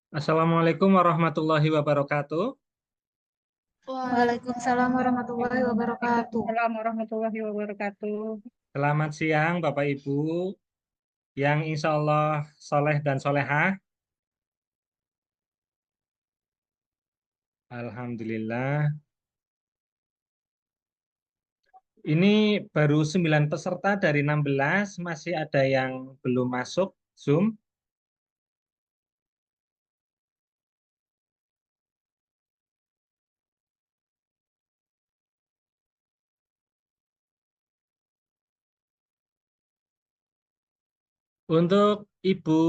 Assalamualaikum warahmatullahi wabarakatuh. Waalaikumsalam warahmatullahi wabarakatuh. Waalaikumsalam warahmatullahi wabarakatuh. Selamat siang Bapak Ibu yang insya Allah soleh dan solehah. Alhamdulillah. Ini baru 9 peserta dari 16, masih ada yang belum masuk Zoom. Untuk Ibu,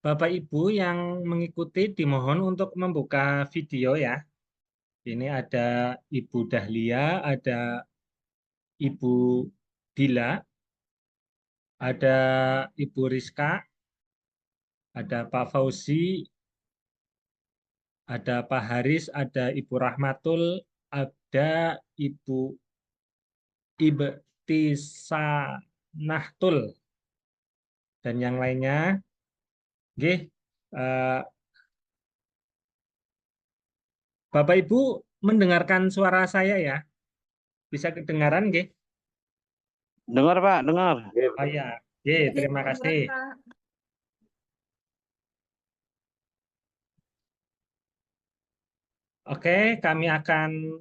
Bapak Ibu yang mengikuti dimohon untuk membuka video ya. Ini ada Ibu Dahlia, ada Ibu Dila, ada Ibu Rizka, ada Pak Fauzi, ada Pak Haris, ada Ibu Rahmatul, ada Ibu Ibtisanahtul, dan yang lainnya. Nggih, eh, Bapak Ibu mendengarkan suara saya ya? Bisa kedengaran nggih? Dengar Pak, dengar. Oh ya, nggih, terima kasih. Oke, kami akan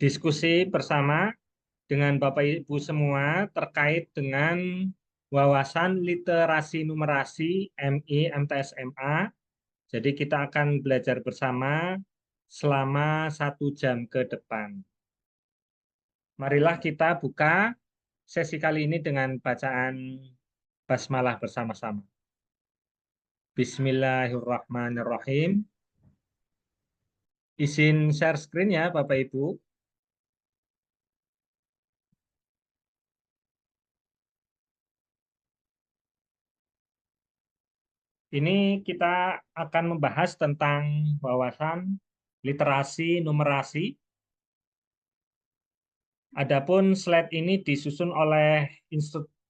diskusi bersama dengan Bapak Ibu semua terkait dengan wawasan literasi numerasi MI MTS MA. Jadi kita akan belajar bersama selama 1 jam ke depan. Marilah kita buka sesi kali ini dengan bacaan basmalah bersama-sama. Bismillahirrahmanirrahim. Izin share screen ya Bapak Ibu. Ini kita akan membahas tentang wawasan literasi numerasi. Adapun slide ini disusun oleh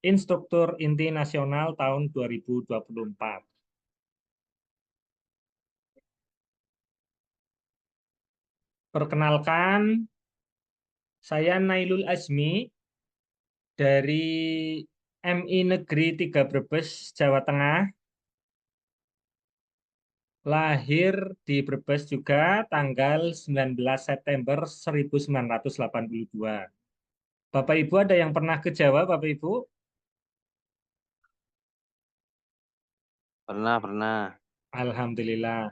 Instruktur Inti Nasional tahun 2024. Perkenalkan, saya Nailul Azmi dari MI Negeri 3 Brebes, Jawa Tengah. Lahir di Brebes juga tanggal 19 September 1982. Bapak Ibu ada yang pernah ke Jawa, Bapak Ibu? Pernah. Alhamdulillah.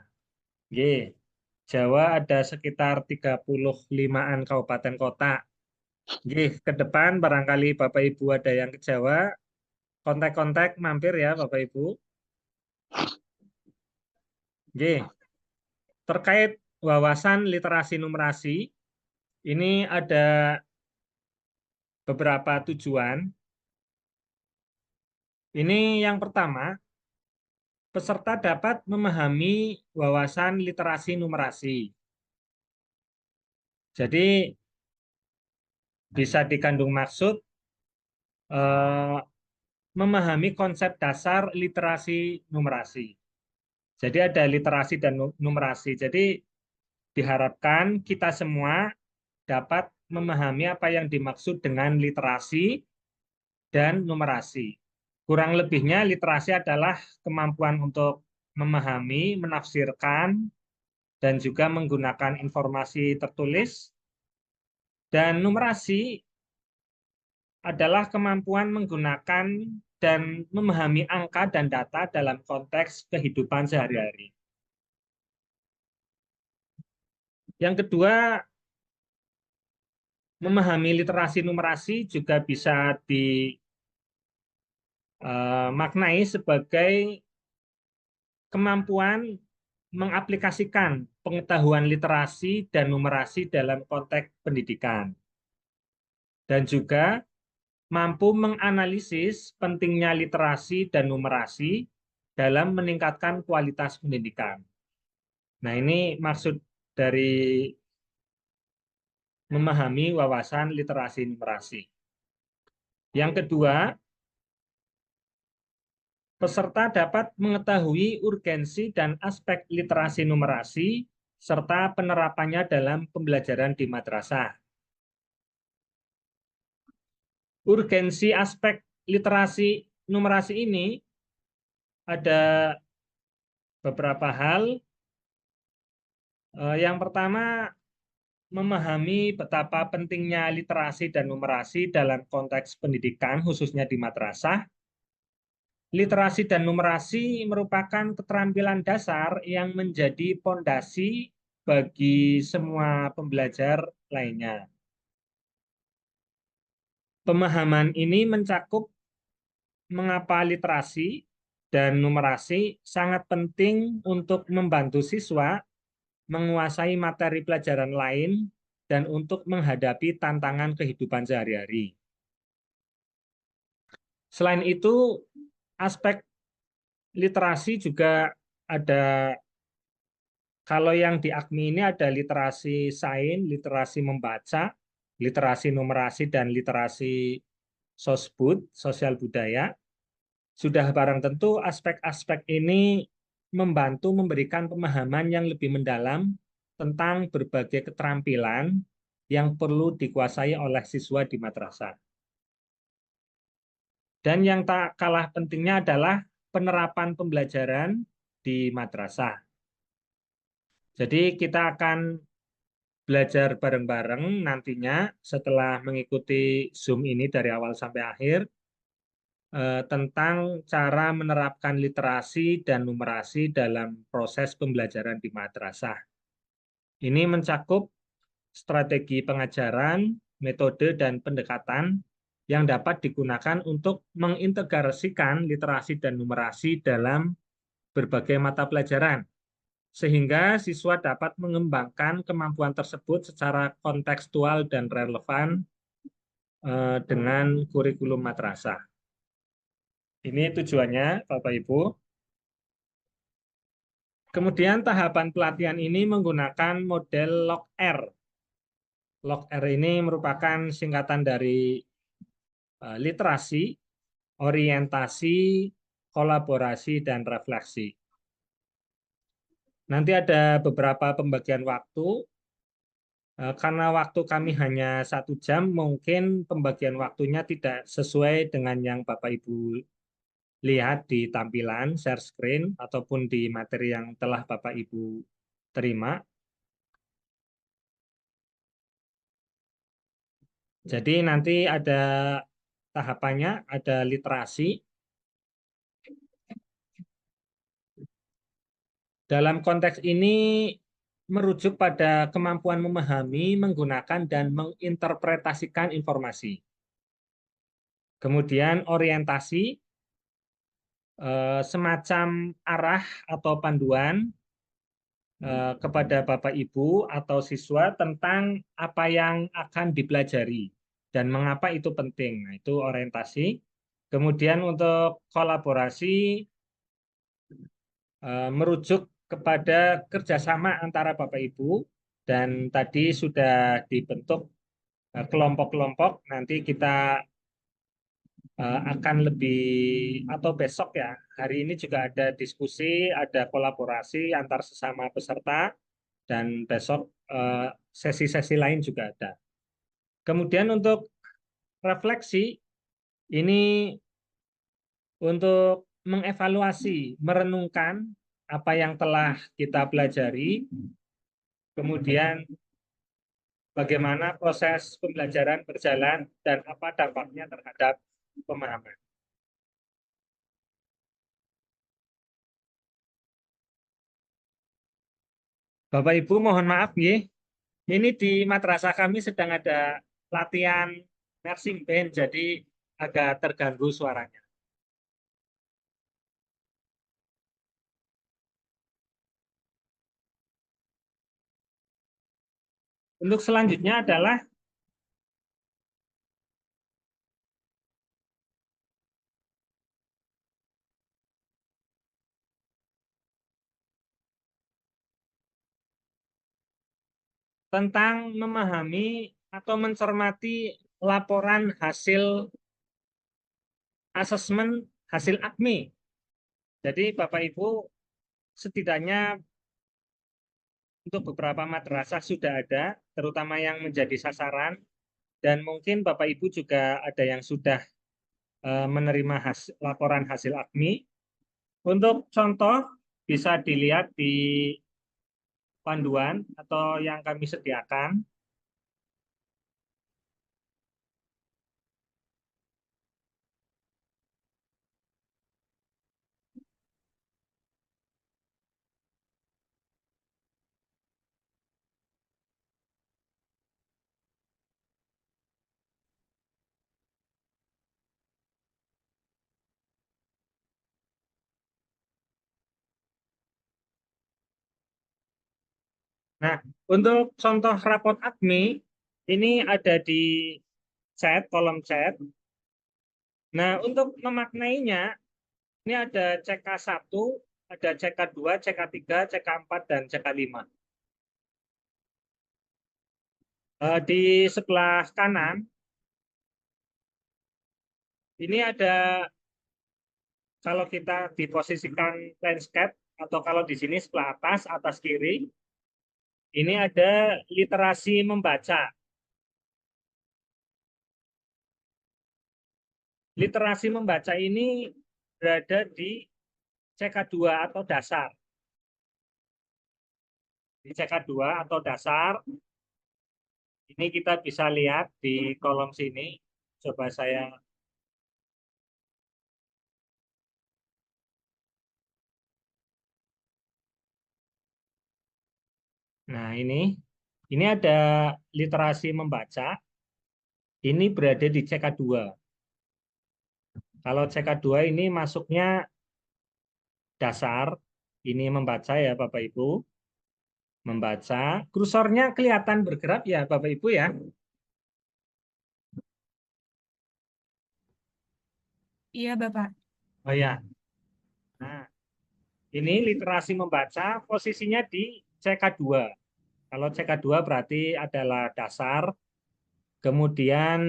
G. Jawa ada sekitar 35-an kabupaten kota. G. Ke depan barangkali Bapak Ibu ada yang ke Jawa, kontak-kontak mampir ya Bapak Ibu. G. Terkait wawasan literasi numerasi, ini ada beberapa tujuan. Ini yang pertama, peserta dapat memahami wawasan literasi numerasi. Jadi bisa dikandung maksud memahami konsep dasar literasi numerasi. Jadi ada literasi dan numerasi. Jadi diharapkan kita semua dapat memahami apa yang dimaksud dengan literasi dan numerasi. Kurang lebihnya literasi adalah kemampuan untuk memahami, menafsirkan, dan juga menggunakan informasi tertulis. Dan numerasi adalah kemampuan menggunakan dan memahami angka dan data dalam konteks kehidupan sehari-hari. Yang kedua, memahami literasi numerasi juga bisa dimaknai sebagai kemampuan mengaplikasikan pengetahuan literasi dan numerasi dalam konteks pendidikan. Dan juga mampu menganalisis pentingnya literasi dan numerasi dalam meningkatkan kualitas pendidikan. Nah, ini maksud dari memahami wawasan literasi numerasi. Yang kedua, Peserta dapat mengetahui urgensi dan aspek literasi numerasi serta penerapannya dalam pembelajaran di madrasah. Urgensi aspek literasi numerasi ini ada beberapa hal. Yang pertama, memahami betapa pentingnya literasi dan numerasi dalam konteks pendidikan, khususnya di madrasah. Literasi dan numerasi merupakan keterampilan dasar yang menjadi fondasi bagi semua pembelajar lainnya. Pemahaman ini mencakup mengapa literasi dan numerasi sangat penting untuk membantu siswa menguasai materi pelajaran lain dan untuk menghadapi tantangan kehidupan sehari-hari. Selain itu, aspek literasi juga ada, kalau yang di AKMI ini ada literasi sains, literasi membaca, literasi numerasi, dan literasi sosbud, sosial budaya. Sudah barang tentu aspek-aspek ini membantu memberikan pemahaman yang lebih mendalam tentang berbagai keterampilan yang perlu dikuasai oleh siswa di madrasah. Dan yang tak kalah pentingnya adalah penerapan pembelajaran di madrasah. Jadi kita akan belajar bareng-bareng nantinya setelah mengikuti Zoom ini dari awal sampai akhir tentang cara menerapkan literasi dan numerasi dalam proses pembelajaran di madrasah. Ini mencakup strategi pengajaran, metode, dan pendekatan yang dapat digunakan untuk mengintegrasikan literasi dan numerasi dalam berbagai mata pelajaran, sehingga siswa dapat mengembangkan kemampuan tersebut secara kontekstual dan relevan dengan kurikulum madrasah. Ini tujuannya, Bapak Ibu. Kemudian tahapan pelatihan ini menggunakan model LOG-R. LOG-R ini merupakan singkatan dari literasi, orientasi, kolaborasi, dan refleksi. Nanti ada beberapa pembagian waktu. Karena waktu kami hanya 1 jam, mungkin pembagian waktunya tidak sesuai dengan yang Bapak Ibu lihat di tampilan, share screen, ataupun di materi yang telah Bapak Ibu terima. Jadi nanti ada tahapannya, ada literasi. Dalam konteks ini merujuk pada kemampuan memahami, menggunakan, dan menginterpretasikan informasi. Kemudian orientasi, semacam arah atau panduan kepada Bapak Ibu atau siswa tentang apa yang akan dipelajari dan mengapa itu penting. Nah, itu orientasi. Kemudian untuk kolaborasi merujuk kepada kerjasama antara Bapak Ibu, dan tadi sudah dibentuk kelompok-kelompok. Nanti kita akan lebih, atau besok ya, hari ini juga ada diskusi, ada kolaborasi antar sesama peserta, dan besok sesi-sesi lain juga ada. Kemudian untuk refleksi, ini untuk mengevaluasi, merenungkan apa yang telah kita pelajari, kemudian bagaimana proses pembelajaran berjalan, dan apa dampaknya terhadap pemahaman. Bapak Ibu mohon maaf ya, ini di madrasah kami sedang ada latihan marching band, jadi agak terganggu suaranya. Untuk selanjutnya adalah tentang memahami atau mencermati laporan hasil asesmen hasil AKMI Jadi Bapak Ibu setidaknya untuk beberapa madrasah sudah ada, terutama yang menjadi sasaran, dan mungkin Bapak Ibu juga ada yang sudah menerima laporan hasil AKMI. Untuk contoh bisa dilihat di panduan atau yang kami sediakan. Nah, untuk contoh rapot AKMI, ini ada di chat, kolom chat. Nah, untuk memaknainya, ini ada CK1, ada CK2, CK3, CK4, dan CK5. Di sebelah kanan, ini ada, kalau kita diposisikan landscape, atau kalau di sini sebelah atas kiri, ini ada literasi membaca. Literasi membaca ini berada di CK2 atau dasar. Di CK2 atau dasar, ini kita bisa lihat di kolom sini. Coba saya. Nah, ini ada literasi membaca. Ini berada di CK2. Kalau CK2 ini masuknya dasar, ini membaca ya Bapak Ibu. Membaca, kursornya kelihatan bergerak ya Bapak Ibu ya. Iya, Bapak. Oh ya. Nah, ini literasi membaca posisinya di CK2. Kalau CK2 berarti adalah dasar. Kemudian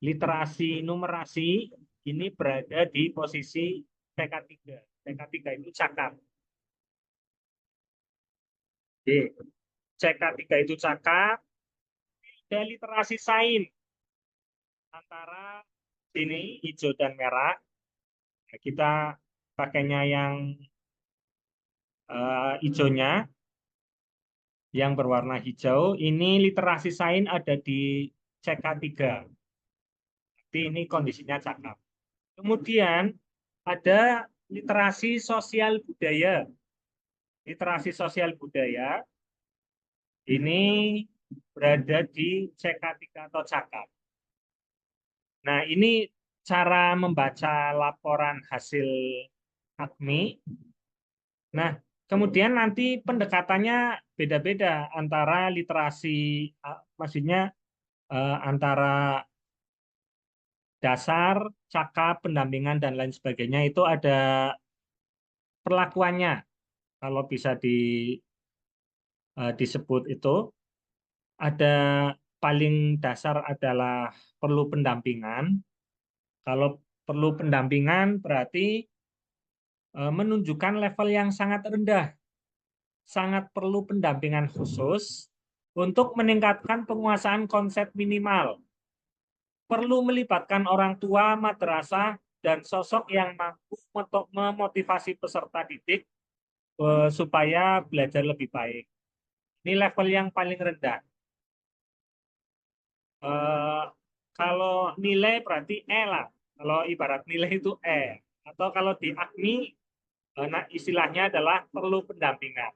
literasi numerasi ini berada di posisi CK3. CK3 itu cakap. Jadi, CK3 itu cakap, dan literasi sain antara sini hijau dan merah. Nah, kita pakainya yang hijaunya, yang berwarna hijau. Ini literasi sain ada di CK3. Jadi ini kondisinya cakap. Kemudian ada literasi sosial budaya. Literasi sosial budaya ini berada di CK3 atau cakap. Nah, ini cara membaca laporan hasil AKMI. Nah, kemudian nanti pendekatannya beda-beda antara literasi, maksudnya antara dasar, cakap, pendampingan, dan lain sebagainya itu ada perlakuannya. Kalau bisa disebut itu, ada paling dasar adalah perlu pendampingan. Kalau perlu pendampingan berarti menunjukkan level yang sangat rendah. Sangat perlu pendampingan khusus untuk meningkatkan penguasaan konsep minimal. Perlu melibatkan orang tua, madrasah, dan sosok yang mampu untuk memotivasi peserta didik supaya belajar lebih baik. Ini level yang paling rendah. Kalau nilai berarti E lah. Kalau ibarat nilai itu E. Atau kalau di AKMI, nah istilahnya adalah perlu pendampingan.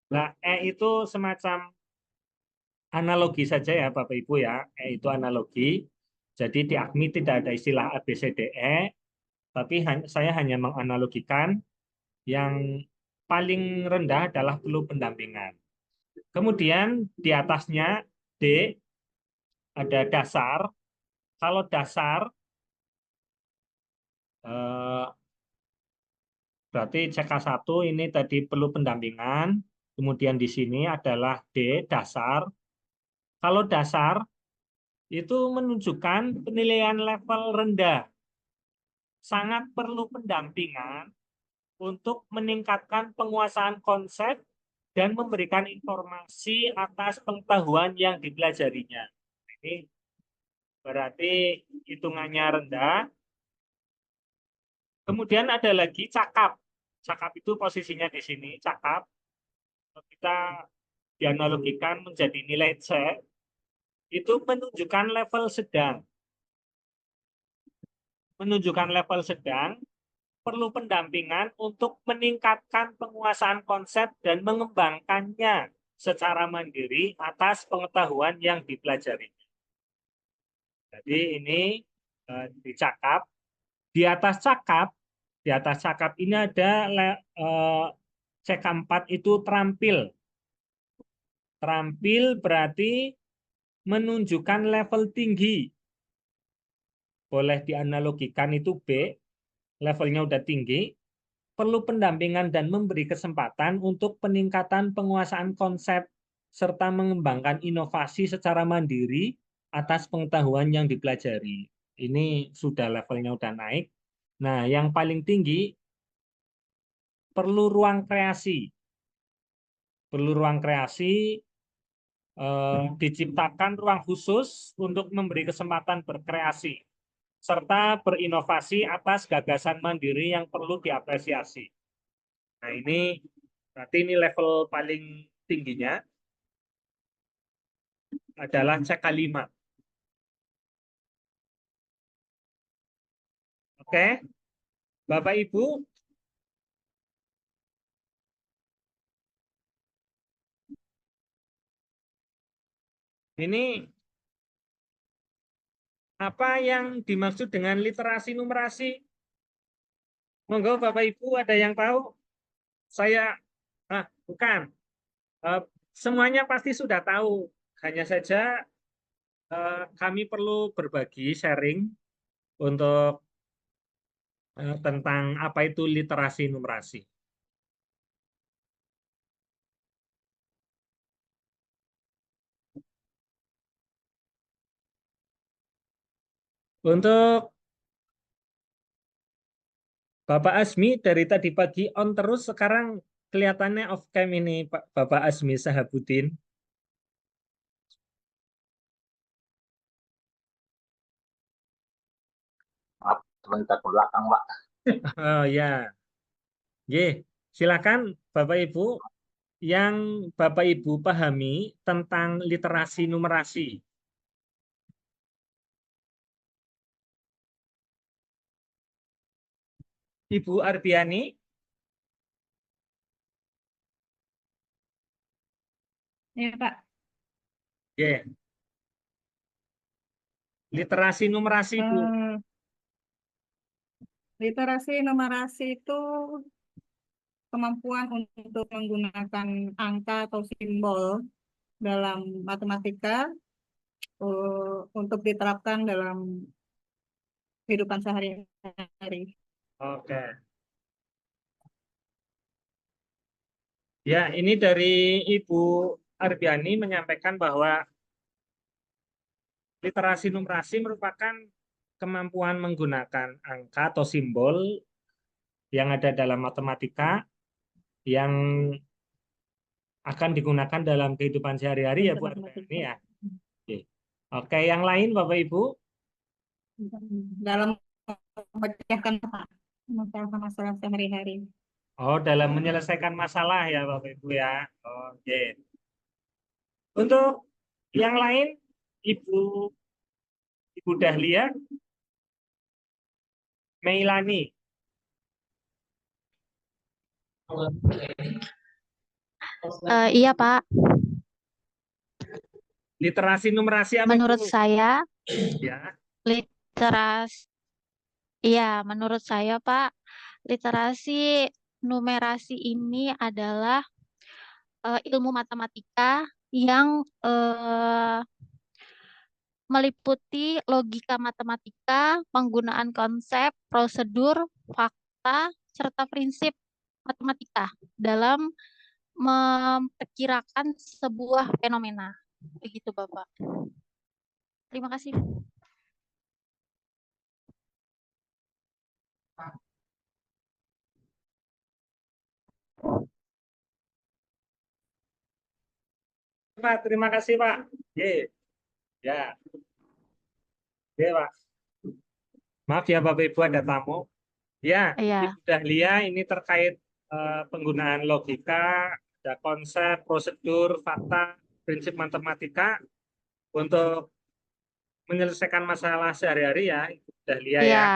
Nah, E itu semacam analogi saja ya Bapak Ibu ya. E itu analogi. Jadi di AKMI tidak ada istilah A, B, C, D, E. Tapi saya hanya menganalogikan yang paling rendah adalah perlu pendampingan. Kemudian di atasnya D ada dasar. Kalau dasar berarti CK1 ini tadi perlu pendampingan. Kemudian di sini adalah D dasar. Kalau dasar itu menunjukkan penilaian level rendah. sangat perlu pendampingan untuk meningkatkan penguasaan konsep dan memberikan informasi atas pengetahuan yang dipelajarinya. Ini berarti hitungannya rendah. Kemudian ada lagi cakap. Cakap itu posisinya di sini, cakap. Kita dianalogikan menjadi nilai C, itu menunjukkan level sedang. Menunjukkan level sedang, perlu pendampingan untuk meningkatkan penguasaan konsep dan mengembangkannya secara mandiri atas pengetahuan yang dipelajari. Jadi ini dicakap. Di atas cakap ini ada CK4 itu terampil. Terampil berarti menunjukkan level tinggi. Boleh dianalogikan itu B, levelnya udah tinggi, perlu pendampingan dan memberi kesempatan untuk peningkatan penguasaan konsep serta mengembangkan inovasi secara mandiri atas pengetahuan yang dipelajari. Ini sudah levelnya udah naik. Nah, yang paling tinggi perlu ruang kreasi. Perlu ruang kreasi, diciptakan ruang khusus untuk memberi kesempatan berkreasi serta berinovasi atas gagasan mandiri yang perlu diapresiasi. Nah, ini berarti ini level paling tingginya adalah CK5. Oke, Bapak Ibu, ini apa yang dimaksud dengan literasi numerasi? Monggo Bapak Ibu ada yang tahu? Saya, bukan. Semuanya pasti sudah tahu. Hanya saja kami perlu berbagi sharing untuk tentang apa itu literasi numerasi. Untuk Bapak Asmi dari tadi pagi on terus, sekarang kelihatannya off cam ini Bapak Asmi Sahabudin. Sebentar ke belakang, Pak. Oh ya, silakan Bapak Ibu yang Bapak Ibu pahami tentang literasi numerasi. Ibu Arbiani. Ya, Pak. Literasi numerasi, Bu. Literasi numerasi itu kemampuan untuk menggunakan angka atau simbol dalam matematika untuk diterapkan dalam kehidupan sehari-hari. Oke. Ya, ini dari Ibu Arbiani menyampaikan bahwa literasi numerasi merupakan kemampuan menggunakan angka atau simbol yang ada dalam matematika yang akan digunakan dalam kehidupan sehari-hari ya Bu Arbiani ya. Oke, yang lain Bapak Ibu? Dalam memecahkan masalah sehari-hari. Oh, dalam menyelesaikan masalah ya Bapak Ibu ya. Oke. Untuk yang lain, Ibu Dahlia, Meilani. Iya, Pak. Literasi numerasi apa Menurut itu? saya, Ya. menurut saya, Pak, literasi numerasi ini adalah ilmu matematika yang meliputi logika matematika, penggunaan konsep, prosedur, fakta, serta prinsip matematika dalam memperkirakan sebuah fenomena. Begitu, Bapak. Terima kasih. Pak, terima kasih Pak. Ye, ya, ya Pak. Maaf ya Bapak Ibu ada tamu. Ya, Iya. Ibu Dahlia ini terkait penggunaan logika, ada konsep, prosedur, fakta, prinsip matematika untuk menyelesaikan masalah sehari-hari ya, Ibu Dahlia Iya, ya.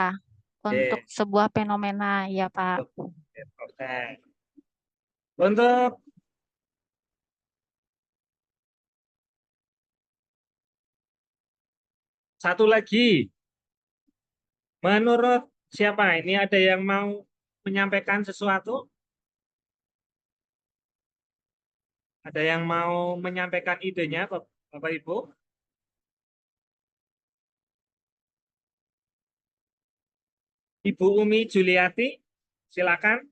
untuk Oke, sebuah fenomena, ya Pak. oke. Untuk satu lagi, menurut siapa? Ini ada yang mau menyampaikan sesuatu? Ada yang mau menyampaikan idenya, Bapak Ibu? Ibu Umi Juliati, silakan.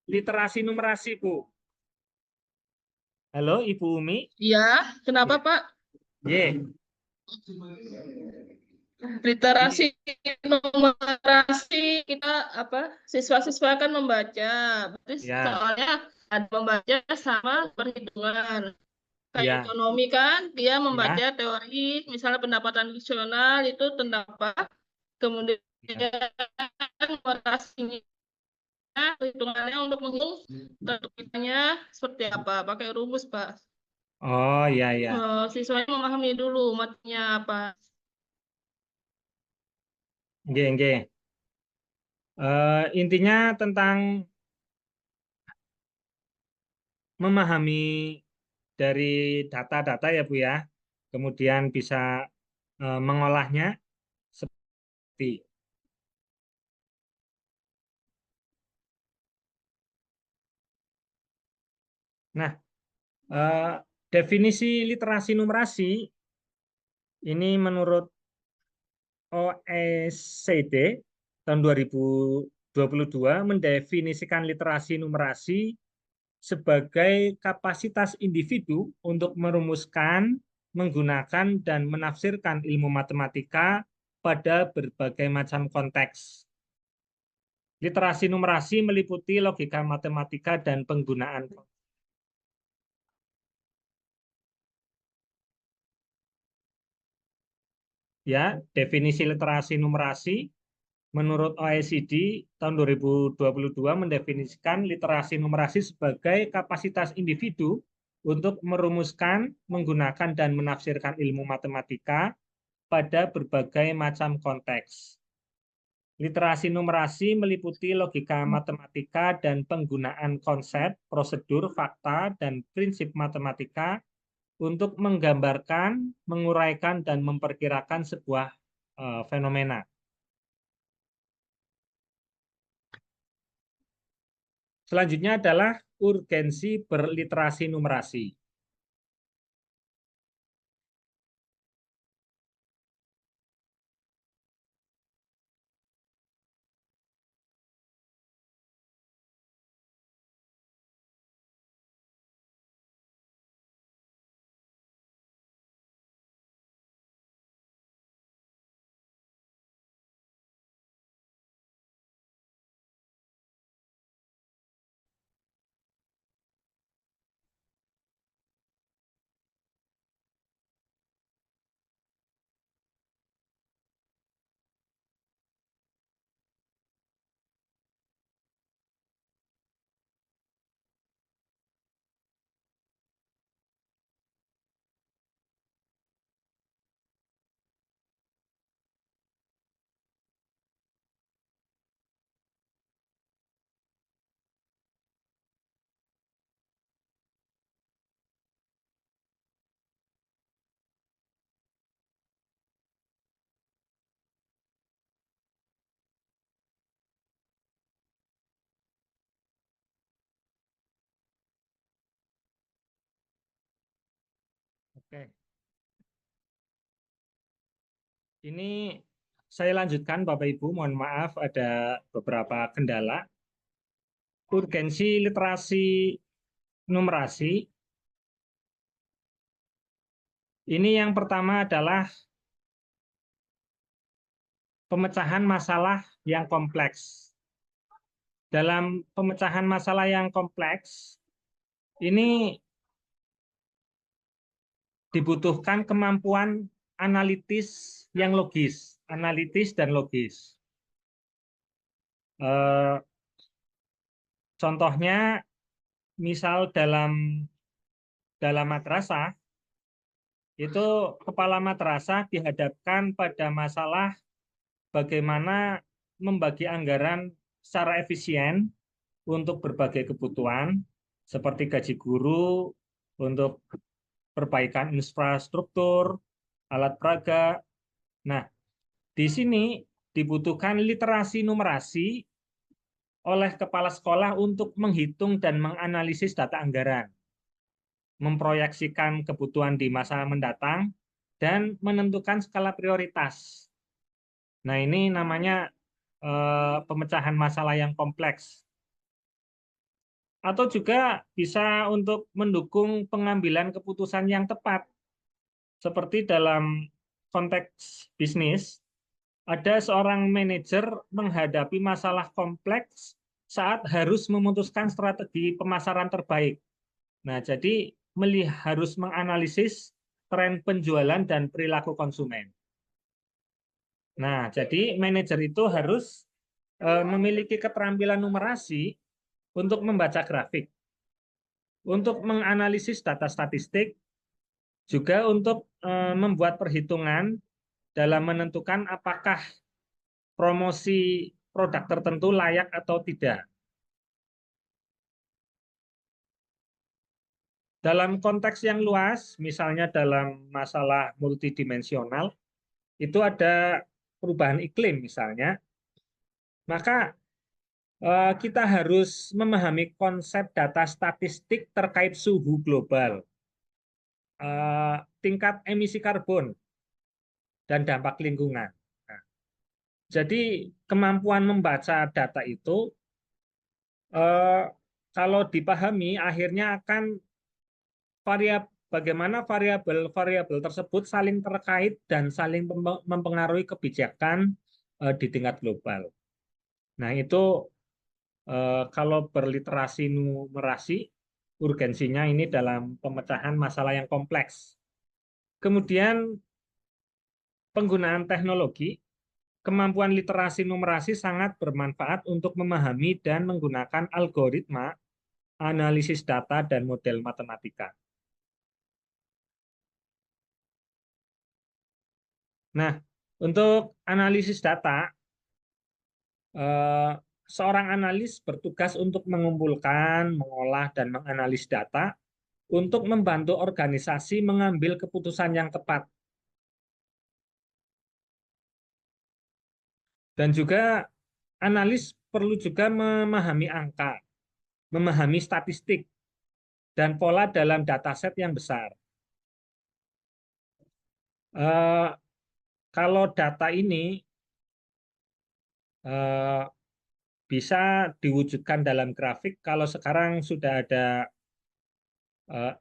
Literasi numerasi, Bu. Halo, Ibu Umi. Ya, kenapa Pak? Ye, Literasi numerasi kita siswa-siswa kan membaca. Berarti ya, soalnya ada membaca sama perhitungan. Kayak ya, ekonomi kan dia ya, membaca teori, misalnya pendapatan nasional itu tentang apa. Kemudian ya. numerasinya perhitungannya untuk menghitung tentunya seperti apa, pakai rumus Pak. Oh, ya, ya. Siswanya memahami dulu materinya apa. Nge, nge. Intinya tentang memahami dari data-data ya, Bu ya. Kemudian bisa mengolahnya seperti. Nah, definisi literasi numerasi ini menurut OECD tahun 2022 mendefinisikan literasi numerasi sebagai kapasitas individu untuk merumuskan, menggunakan, dan menafsirkan ilmu matematika pada berbagai macam konteks. Literasi numerasi meliputi logika matematika dan penggunaan. Ya, definisi literasi numerasi menurut OECD tahun 2022 mendefinisikan literasi numerasi sebagai kapasitas individu untuk merumuskan, menggunakan, dan menafsirkan ilmu matematika pada berbagai macam konteks. Literasi numerasi meliputi logika matematika dan penggunaan konsep, prosedur, fakta, dan prinsip matematika untuk menggambarkan, menguraikan, dan memperkirakan sebuah fenomena. Selanjutnya adalah urgensi berliterasi numerasi. Oke. Ini saya lanjutkan Bapak Ibu, mohon maaf ada beberapa kendala. Urgensi literasi numerasi. Ini yang pertama adalah pemecahan masalah yang kompleks. dalam pemecahan masalah yang kompleks, ini dibutuhkan kemampuan analitis yang logis, analitis dan logis. Contohnya, misal dalam madrasah, itu kepala madrasah dihadapkan pada masalah bagaimana membagi anggaran secara efisien untuk berbagai kebutuhan, seperti gaji guru, untuk perbaikan infrastruktur, alat peraga. Nah, di sini dibutuhkan literasi numerasi oleh kepala sekolah untuk menghitung dan menganalisis data anggaran, memproyeksikan kebutuhan di masa mendatang, dan menentukan skala prioritas. Nah, ini namanya pemecahan masalah yang kompleks. Atau juga bisa untuk mendukung pengambilan keputusan yang tepat. Seperti dalam konteks bisnis, ada seorang manajer menghadapi masalah kompleks saat harus memutuskan strategi pemasaran terbaik. Nah, jadi harus menganalisis tren penjualan dan perilaku konsumen. Nah, jadi manajer itu harus memiliki keterampilan numerasi untuk membaca grafik, untuk menganalisis data statistik, juga untuk membuat perhitungan dalam menentukan apakah promosi produk tertentu layak atau tidak. Dalam konteks yang luas, misalnya dalam masalah multidimensional, itu ada perubahan iklim misalnya, maka kita harus memahami konsep data statistik terkait suhu global, tingkat emisi karbon, dan dampak lingkungan. Nah, jadi kemampuan membaca data itu, kalau dipahami, akhirnya akan bagaimana variabel-variabel tersebut saling terkait dan saling mempengaruhi kebijakan di tingkat global. Nah, itu kalau berliterasi numerasi, urgensinya ini dalam pemecahan masalah yang kompleks. Kemudian penggunaan teknologi, kemampuan literasi numerasi sangat bermanfaat untuk memahami dan menggunakan algoritma, analisis data, dan model matematika. Nah, untuk analisis data, seorang analis bertugas untuk mengumpulkan, mengolah, dan menganalisis data untuk membantu organisasi mengambil keputusan yang tepat. Dan juga analis perlu juga memahami angka, memahami statistik, dan pola dalam dataset yang besar. Kalau data ini bisa diwujudkan dalam grafik, kalau sekarang sudah ada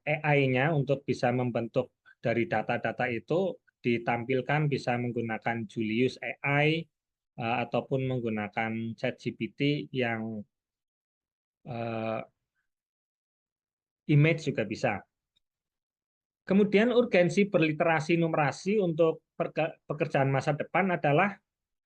AI-nya untuk bisa membentuk dari data-data itu, ditampilkan bisa menggunakan Julius AI ataupun menggunakan ChatGPT yang image juga bisa. Kemudian urgensi berliterasi numerasi untuk pekerjaan masa depan adalah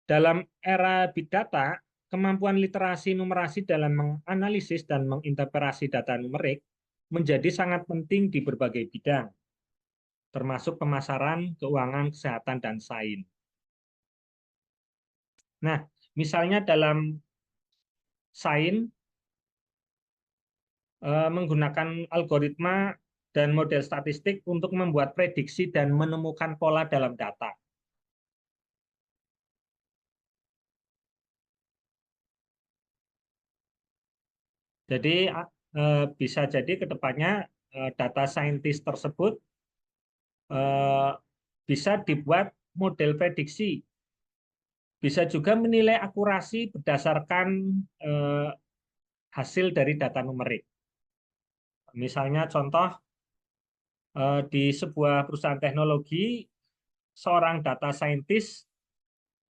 dalam era big data, kemampuan literasi numerasi dalam menganalisis dan menginterpretasi data numerik menjadi sangat penting di berbagai bidang, termasuk pemasaran, keuangan, kesehatan, dan sains. Nah, misalnya dalam sains, menggunakan algoritma dan model statistik untuk membuat prediksi dan menemukan pola dalam data. Jadi bisa jadi ke depannya data scientist tersebut bisa dibuat model prediksi. Bisa juga menilai akurasi berdasarkan hasil dari data numerik. Misalnya contoh, di sebuah perusahaan teknologi, seorang data scientist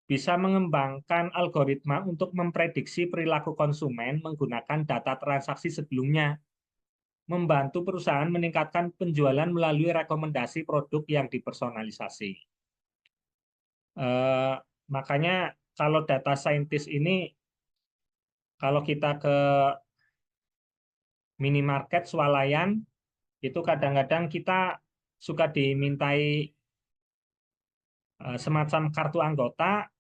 bisa mengembangkan algoritma untuk memprediksi perilaku konsumen menggunakan data transaksi sebelumnya, membantu perusahaan meningkatkan penjualan melalui rekomendasi produk yang dipersonalisasi. Makanya kalau data scientist ini, kalau kita ke minimarket swalayan, itu kadang-kadang kita suka dimintai semacam kartu anggota.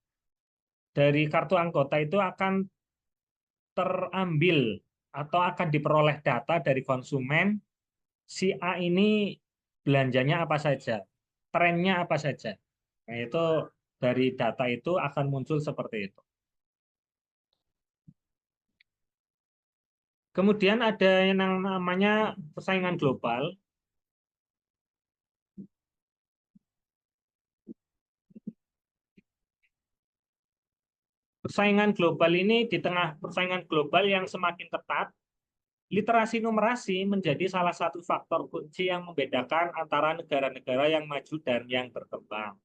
Dari kartu anggota itu akan terambil atau akan diperoleh data dari konsumen, si A ini belanjanya apa saja, trennya apa saja. Nah, itu dari data itu akan muncul seperti itu. Kemudian ada yang namanya persaingan global. Persaingan global ini, di tengah persaingan global yang semakin ketat, literasi numerasi menjadi salah satu faktor kunci yang membedakan antara negara-negara yang maju dan yang berkembang.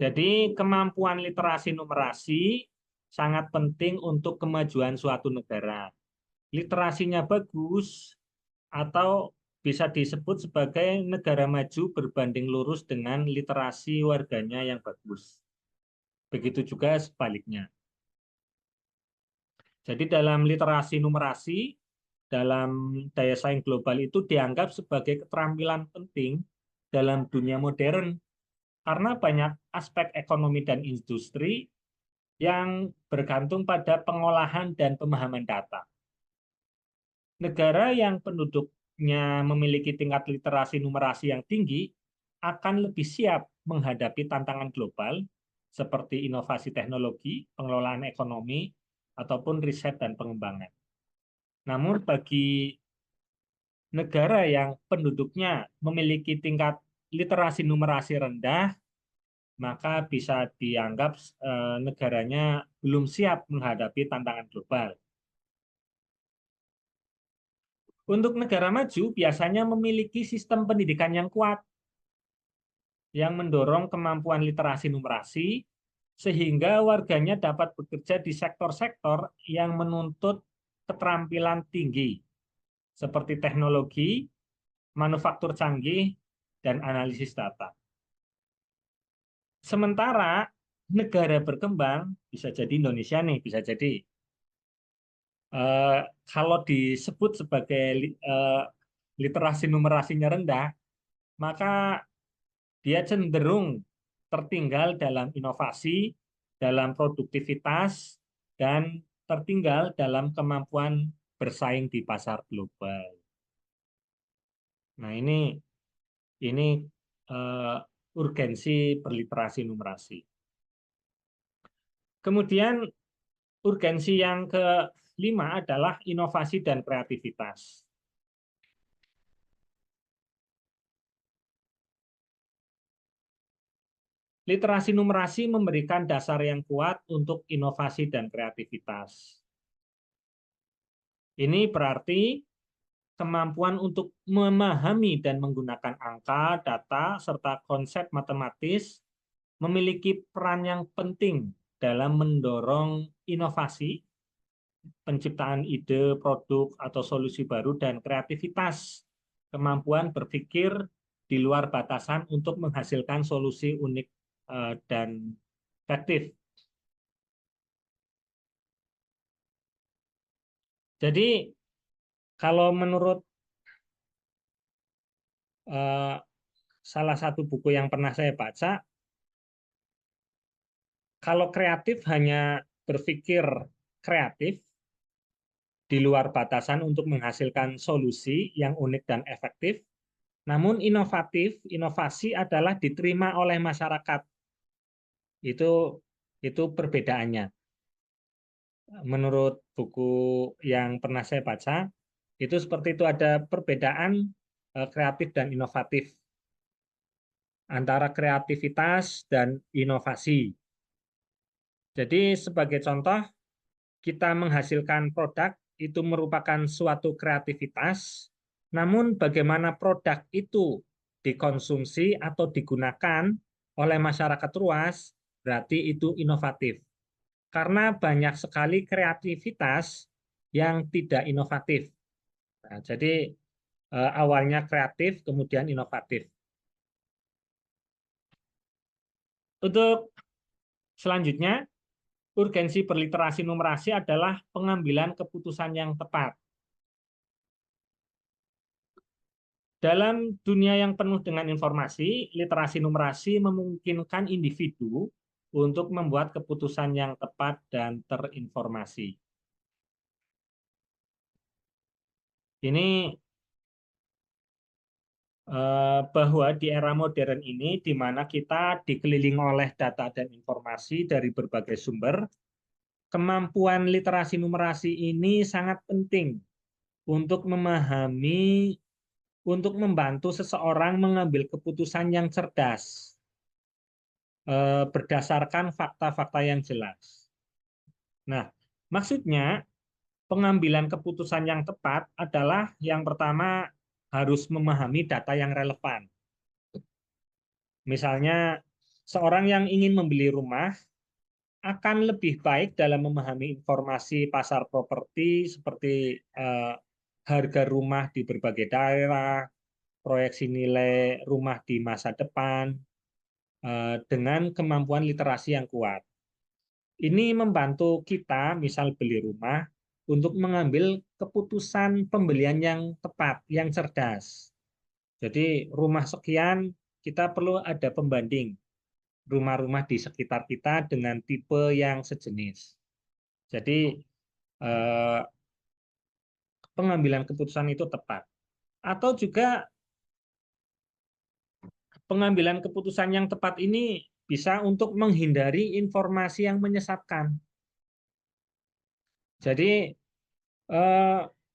Jadi kemampuan literasi numerasi sangat penting untuk kemajuan suatu negara. Literasinya bagus atau bisa disebut sebagai negara maju berbanding lurus dengan literasi warganya yang bagus. Begitu juga sebaliknya. Jadi dalam literasi numerasi, dalam daya saing global itu dianggap sebagai keterampilan penting dalam dunia modern karena banyak aspek ekonomi dan industri yang bergantung pada pengolahan dan pemahaman data. Negara yang penduduknya memiliki tingkat literasi numerasi yang tinggi akan lebih siap menghadapi tantangan global seperti inovasi teknologi, pengelolaan ekonomi, ataupun riset dan pengembangan. Namun bagi negara yang penduduknya memiliki tingkat literasi numerasi rendah, maka bisa dianggap negaranya belum siap menghadapi tantangan global. Untuk negara maju biasanya memiliki sistem pendidikan yang kuat, yang mendorong kemampuan literasi numerasi, sehingga warganya dapat bekerja di sektor-sektor yang menuntut keterampilan tinggi, seperti teknologi, manufaktur canggih, dan analisis data. Sementara negara berkembang, bisa jadi Indonesia nih, bisa jadi kalau disebut sebagai literasi numerasinya rendah, maka dia cenderung tertinggal dalam inovasi, dalam produktivitas, dan tertinggal dalam kemampuan bersaing di pasar global. Nah, ini urgensi berliterasi numerasi. Kemudian urgensi yang kelima adalah inovasi dan kreativitas. Literasi numerasi memberikan dasar yang kuat untuk inovasi dan kreativitas. Ini berarti kemampuan untuk memahami dan menggunakan angka, data, serta konsep matematis memiliki peran yang penting dalam mendorong inovasi, penciptaan ide, produk, atau solusi baru, dan kreativitas, kemampuan berpikir di luar batasan untuk menghasilkan solusi unik dan efektif. Jadi, kalau menurut salah satu buku yang pernah saya baca, kalau kreatif hanya berpikir kreatif di luar batasan untuk menghasilkan solusi yang unik dan efektif, namun inovasi adalah diterima oleh masyarakat. Itu perbedaannya. Menurut buku yang pernah saya baca, itu seperti itu, ada perbedaan kreatif dan inovatif, antara kreativitas dan inovasi. Jadi sebagai contoh, kita menghasilkan produk itu merupakan suatu kreativitas, namun bagaimana produk itu dikonsumsi atau digunakan oleh masyarakat luas, berarti itu inovatif. Karena banyak sekali kreativitas yang tidak inovatif. Nah, jadi awalnya kreatif, kemudian inovatif. Untuk selanjutnya, urgensi berliterasi numerasi adalah pengambilan keputusan yang tepat. Dalam dunia yang penuh dengan informasi, literasi numerasi memungkinkan individu untuk membuat keputusan yang tepat dan terinformasi. Ini bahwa di era modern ini, di mana kita dikelilingi oleh data dan informasi dari berbagai sumber, kemampuan literasi numerasi ini sangat penting untuk memahami, untuk membantu seseorang mengambil keputusan yang cerdas, berdasarkan fakta-fakta yang jelas. Nah, maksudnya pengambilan keputusan yang tepat adalah yang pertama harus memahami data yang relevan. Misalnya, seorang yang ingin membeli rumah akan lebih baik dalam memahami informasi pasar properti seperti harga rumah di berbagai daerah, proyeksi nilai rumah di masa depan, dengan kemampuan literasi yang kuat. Ini membantu kita, misal beli rumah, untuk mengambil keputusan pembelian yang tepat, yang cerdas. Jadi rumah sekian, kita perlu ada pembanding rumah-rumah di sekitar kita dengan tipe yang sejenis. Jadi pengambilan keputusan itu tepat. Atau juga pengambilan keputusan yang tepat ini bisa untuk menghindari informasi yang menyesatkan. Jadi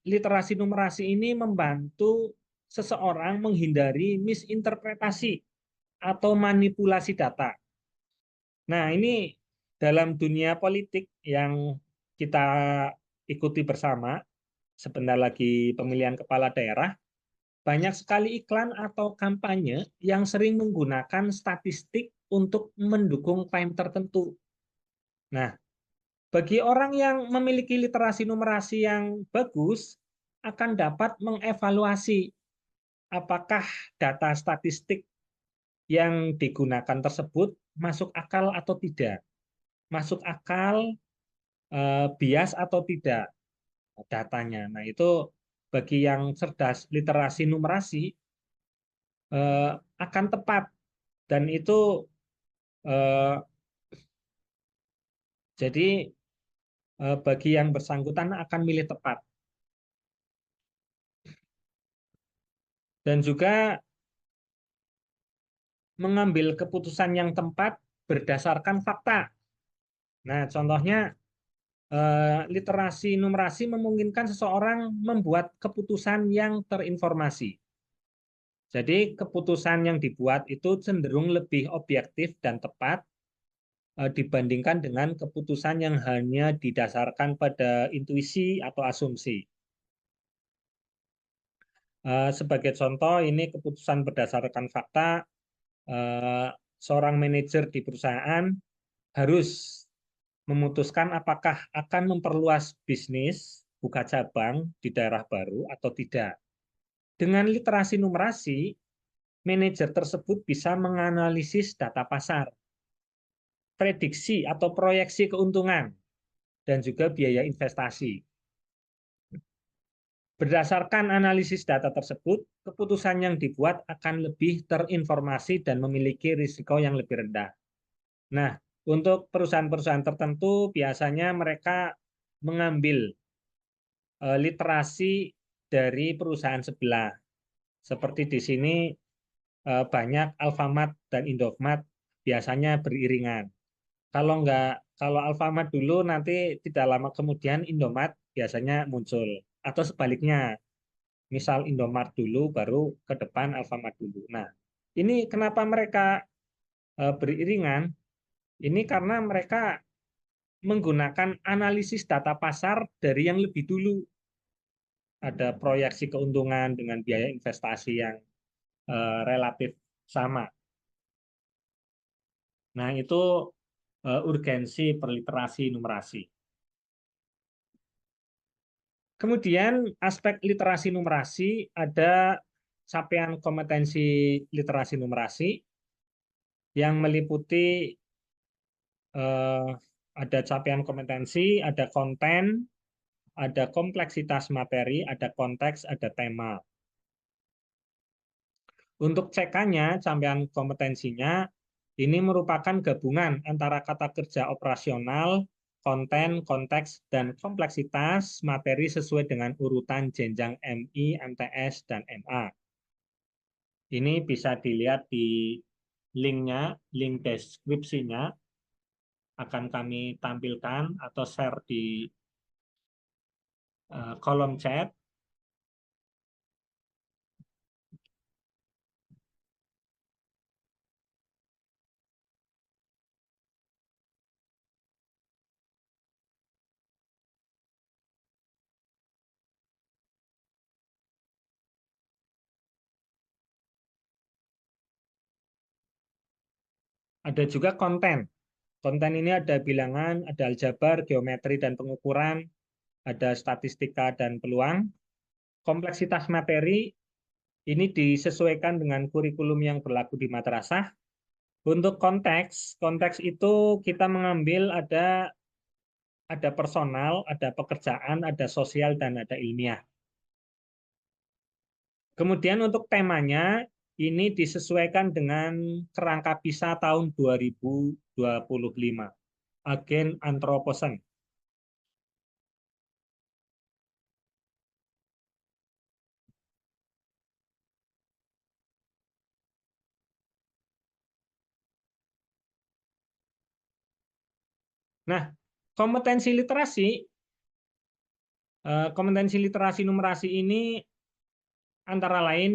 literasi numerasi ini membantu seseorang menghindari misinterpretasi atau manipulasi data. Nah, ini dalam dunia politik yang kita ikuti bersama, sebentar lagi pemilihan kepala daerah, banyak sekali iklan atau kampanye yang sering menggunakan statistik untuk mendukung klaim tertentu. Nah, bagi orang yang memiliki literasi numerasi yang bagus, akan dapat mengevaluasi apakah data statistik yang digunakan tersebut masuk akal atau tidak. Masuk akal, bias atau tidak datanya. Nah, itu bagi yang cerdas literasi numerasi akan tepat, dan itu jadi bagi yang bersangkutan akan milih tepat. Dan juga mengambil keputusan yang tepat berdasarkan fakta. Nah, contohnya literasi numerasi memungkinkan seseorang membuat keputusan yang terinformasi. Jadi keputusan yang dibuat itu cenderung lebih objektif dan tepat dibandingkan dengan keputusan yang hanya didasarkan pada intuisi atau asumsi. Sebagai contoh, ini keputusan berdasarkan fakta, seorang manajer di perusahaan harus memutuskan apakah akan memperluas bisnis, buka cabang di daerah baru atau tidak. Dengan literasi numerasi, manajer tersebut bisa menganalisis data pasar, prediksi atau proyeksi keuntungan, dan juga biaya investasi. Berdasarkan analisis data tersebut, keputusan yang dibuat akan lebih terinformasi dan memiliki risiko yang lebih rendah. Nah, untuk perusahaan-perusahaan tertentu, biasanya mereka mengambil literasi dari perusahaan sebelah. Seperti di sini banyak Alfamart dan Indomaret biasanya beriringan. Kalau Alfamart dulu, nanti tidak lama kemudian Indomaret biasanya muncul. Atau sebaliknya, misal Indomaret dulu, baru ke depan Alfamart dulu. Nah, ini kenapa mereka beriringan? Ini karena mereka menggunakan analisis data pasar dari yang lebih dulu. Ada proyeksi keuntungan dengan biaya investasi yang relatif sama. Nah, itu urgensi perliterasi numerasi. Kemudian aspek literasi numerasi ada capaian kompetensi literasi numerasi yang meliputi ada capaian kompetensi, ada konten, ada kompleksitas materi, ada konteks, ada tema. Untuk CK-nya, capaian kompetensinya, ini merupakan gabungan antara kata kerja operasional, konten, konteks, dan kompleksitas materi sesuai dengan urutan jenjang MI, MTS, dan MA. Ini bisa dilihat di linknya, link deskripsinya akan kami tampilkan atau share di kolom chat. Ada juga konten. Konten ini ada bilangan, ada aljabar, geometri dan pengukuran, ada statistika dan peluang. Kompleksitas materi ini disesuaikan dengan kurikulum yang berlaku di madrasah. Untuk konteks, konteks itu kita mengambil ada personal, ada pekerjaan, ada sosial, dan ada ilmiah. Kemudian untuk temanya, ini disesuaikan dengan kerangka PISA tahun 2025, Agen Anthropocene. Nah, kompetensi literasi numerasi ini antara lain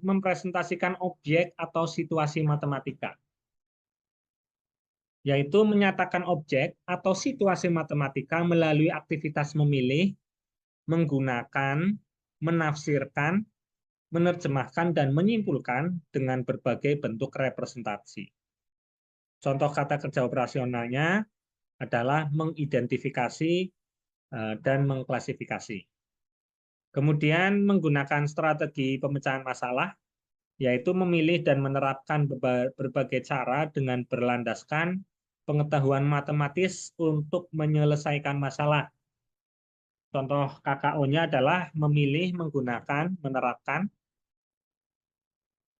mempresentasikan objek atau situasi matematika, yaitu menyatakan objek atau situasi matematika melalui aktivitas memilih, menggunakan, menafsirkan, menerjemahkan, dan menyimpulkan dengan berbagai bentuk representasi. Contoh kata kerja operasionalnya adalah mengidentifikasi dan mengklasifikasi. Kemudian menggunakan strategi pemecahan masalah, yaitu memilih dan menerapkan berbagai cara dengan berlandaskan pengetahuan matematis untuk menyelesaikan masalah. Contoh KKO-nya adalah memilih, menggunakan, menerapkan,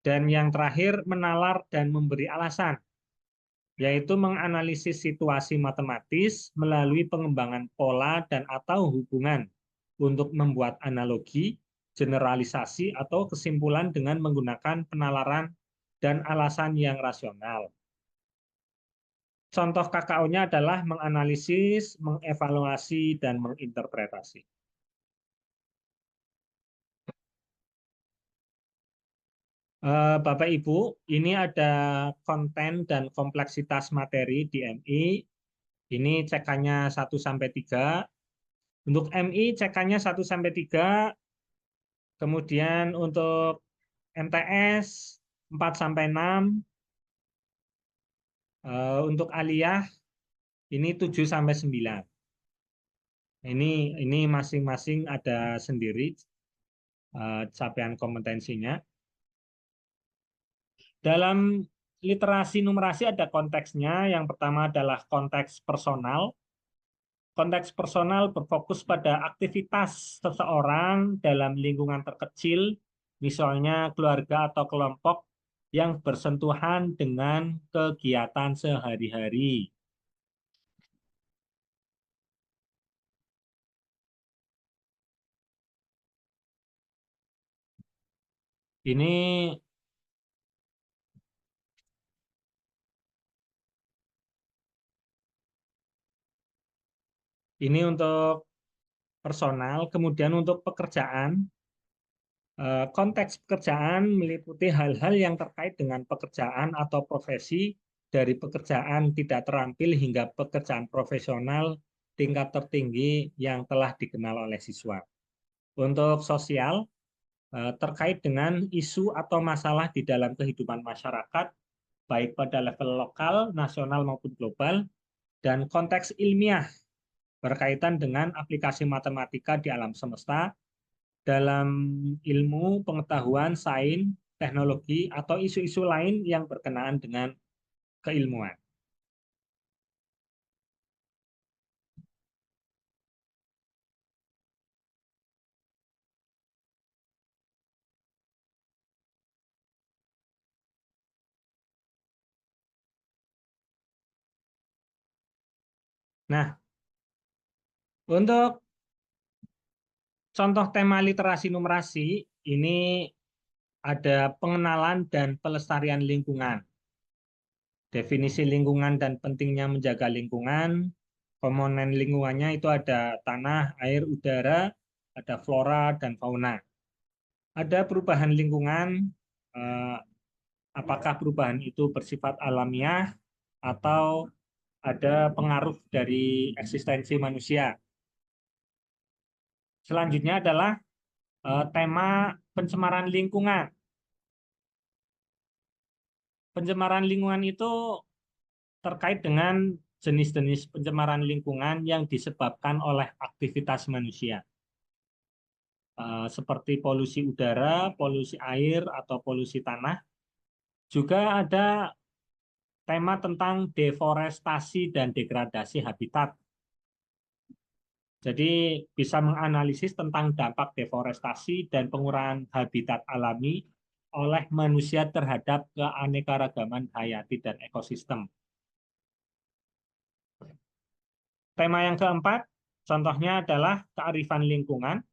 dan yang terakhir menalar dan memberi alasan, yaitu menganalisis situasi matematis melalui pengembangan pola dan atau hubungan untuk membuat analogi, generalisasi, atau kesimpulan dengan menggunakan penalaran dan alasan yang rasional. Contoh KKO-nya adalah menganalisis, mengevaluasi, dan menginterpretasi. Bapak Ibu, ini ada konten dan kompleksitas materi di MI. Ini CK-nya 1-3. Untuk MI CK-nya 1-3. Kemudian untuk MTS 4-6. Untuk aliyah ini 7-9. Ini masing-masing ada sendiri capaian kompetensinya. Dalam literasi numerasi ada konteksnya. Yang pertama adalah konteks personal. Konteks personal berfokus pada aktivitas seseorang dalam lingkungan terkecil, misalnya keluarga atau kelompok yang bersentuhan dengan kegiatan sehari-hari. Ini untuk personal. Kemudian untuk pekerjaan, konteks pekerjaan meliputi hal-hal yang terkait dengan pekerjaan atau profesi, dari pekerjaan tidak terampil hingga pekerjaan profesional tingkat tertinggi yang telah dikenal oleh siswa. Untuk sosial, terkait dengan isu atau masalah di dalam kehidupan masyarakat baik pada level lokal, nasional maupun global, dan konteks ilmiah berkaitan dengan aplikasi matematika di alam semesta dalam ilmu, pengetahuan, sains, teknologi, atau isu-isu lain yang berkenaan dengan keilmuan. Nah, untuk contoh tema literasi numerasi, ini ada pengenalan dan pelestarian lingkungan. Definisi lingkungan dan pentingnya menjaga lingkungan. Komponen lingkungannya itu ada tanah, air, udara, ada flora, dan fauna. Ada perubahan lingkungan, apakah perubahan itu bersifat alamiah atau ada pengaruh dari eksistensi manusia. Selanjutnya adalah tema pencemaran lingkungan. Pencemaran lingkungan itu terkait dengan jenis-jenis pencemaran lingkungan yang disebabkan oleh aktivitas manusia. Seperti polusi udara, polusi air, atau polusi tanah. Juga ada tema tentang deforestasi dan degradasi habitat. Jadi bisa menganalisis tentang dampak deforestasi dan pengurangan habitat alami oleh manusia terhadap keanekaragaman hayati dan ekosistem. Tema yang keempat, contohnya adalah kearifan lingkungan,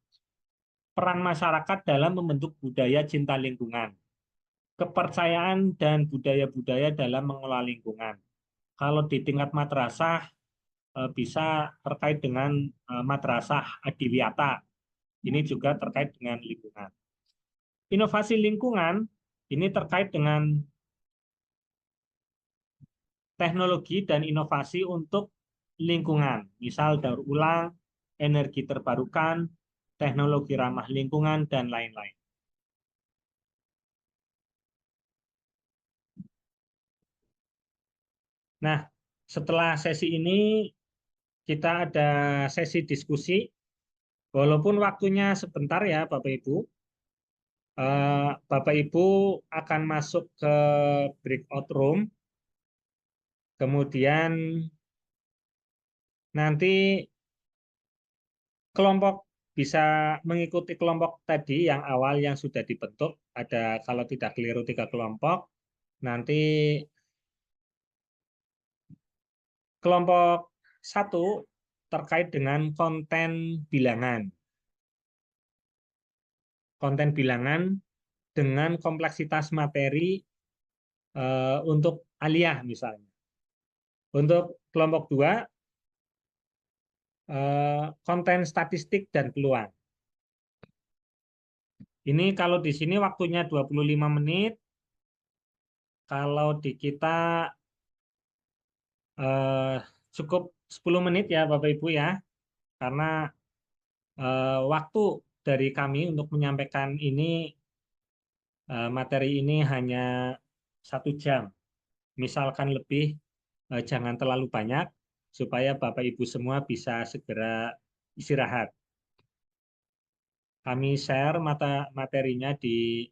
peran masyarakat dalam membentuk budaya cinta lingkungan, kepercayaan dan budaya-budaya dalam mengelola lingkungan. Kalau di tingkat madrasah, bisa terkait dengan madrasah adiwiyata. Ini juga terkait dengan lingkungan. Inovasi lingkungan ini terkait dengan teknologi dan inovasi untuk lingkungan, misal daur ulang, energi terbarukan, teknologi ramah lingkungan, dan lain-lain. Nah, setelah sesi ini kita ada sesi diskusi, walaupun waktunya sebentar ya Bapak Ibu. Bapak Ibu akan masuk ke breakout room, kemudian nanti kelompok bisa mengikuti kelompok tadi yang awal yang sudah dibentuk. Ada kalau tidak keliru 3 kelompok. Nanti kelompok 1 terkait dengan konten bilangan. Konten bilangan dengan kompleksitas materi untuk aliyah misalnya. Untuk kelompok 2 konten statistik dan peluang. Ini kalau di sini waktunya 25 menit. Kalau di kita cukup 10 menit ya Bapak Ibu ya. Karena waktu dari kami untuk menyampaikan ini materi ini hanya 1 jam. Misalkan lebih jangan terlalu banyak supaya Bapak Ibu semua bisa segera istirahat. Kami share materinya di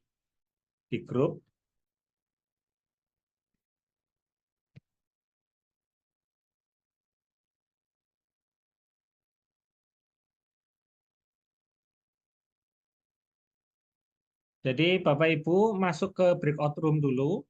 grup. Jadi Bapak Ibu masuk ke breakout room dulu.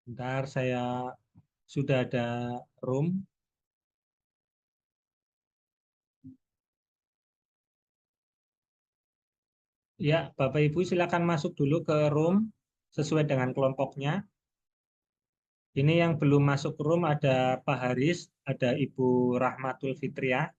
Bentar, saya sudah ada room. Ya, Bapak Ibu silakan masuk dulu ke room sesuai dengan kelompoknya. Ini yang belum masuk room ada Pak Haris, ada Ibu Rahmatul Fitriah.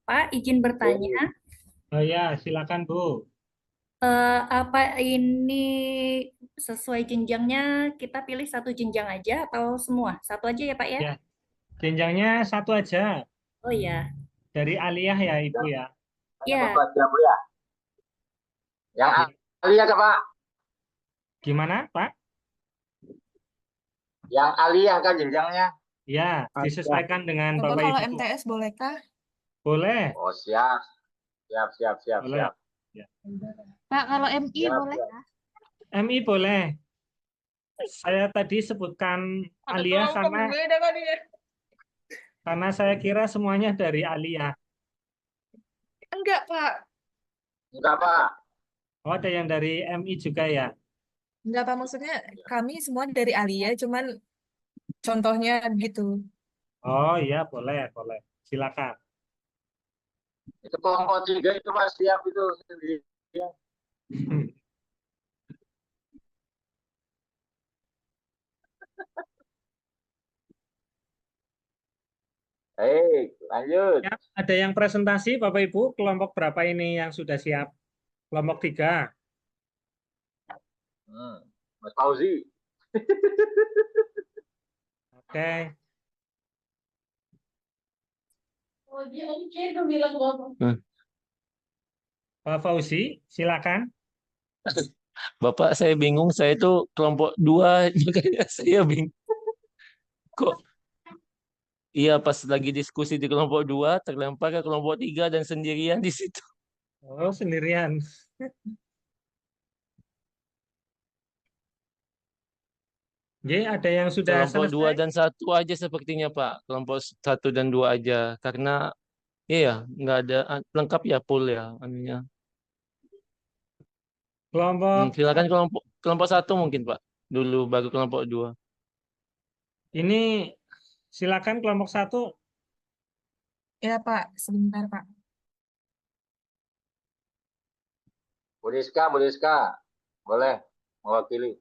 Pak, izin bertanya, Oh ya, silakan Bu. apa ini sesuai jenjangnya kita pilih satu jenjang aja atau semua? Satu aja ya Pak ya? Ya, jenjangnya satu aja Oh ya, dari aliyah ya Ibu ya. Hanya ya. Bapak aja, Bu ya. Yang Ya. aliyah kan, Pak? Gimana Pak? Yang aliyah kan jenjangnya. Ya, disesuaikan dengan Bapak Bapak kalau Ibu. MTS bolehkah? Boleh, Oh, siap. Siap. boleh. Ya. Pak, kalau MI Siap, boleh siap. kah? MI boleh. Saya tadi sebutkan Ada aliyah kelompok beda tadi ya. karena saya kira semuanya dari aliyah. Enggak, Pak. Enggak, Pak. Oh, ada yang dari MI juga ya. Enggak, Pak. Maksudnya kami semua dari Alia, cuman contohnya gitu. Oh iya, boleh. Silakan. Itu kelompok 3 itu, Pak. Siap itu sendiri. Lanjut. Ya, ada yang presentasi Bapak Ibu, kelompok berapa ini yang sudah siap? Kelompok 3. Mas Fauzi. Oke. Oh, dia itu bilang kelompok. Pak Fauzi, silakan. Bapak, saya bingung, saya itu kelompok 2, makanya saya bingung. Kok iya pas lagi diskusi di kelompok 2 terlempar ke kelompok 3 dan sendirian di situ. Oh, sendirian. Jadi ada yang sudah Kelompok 2 selesai? dan 1 aja sepertinya Pak. Kelompok 1 dan 2 aja. Karena iya nggak ada lengkap ya pool ya anunya. Kelompok Silakan kelompok 1 mungkin Pak. Dulu baru kelompok 2. ini silakan kelompok 1. Ya, Pak. Sebentar, Pak. Bu Rizka. Boleh mewakili.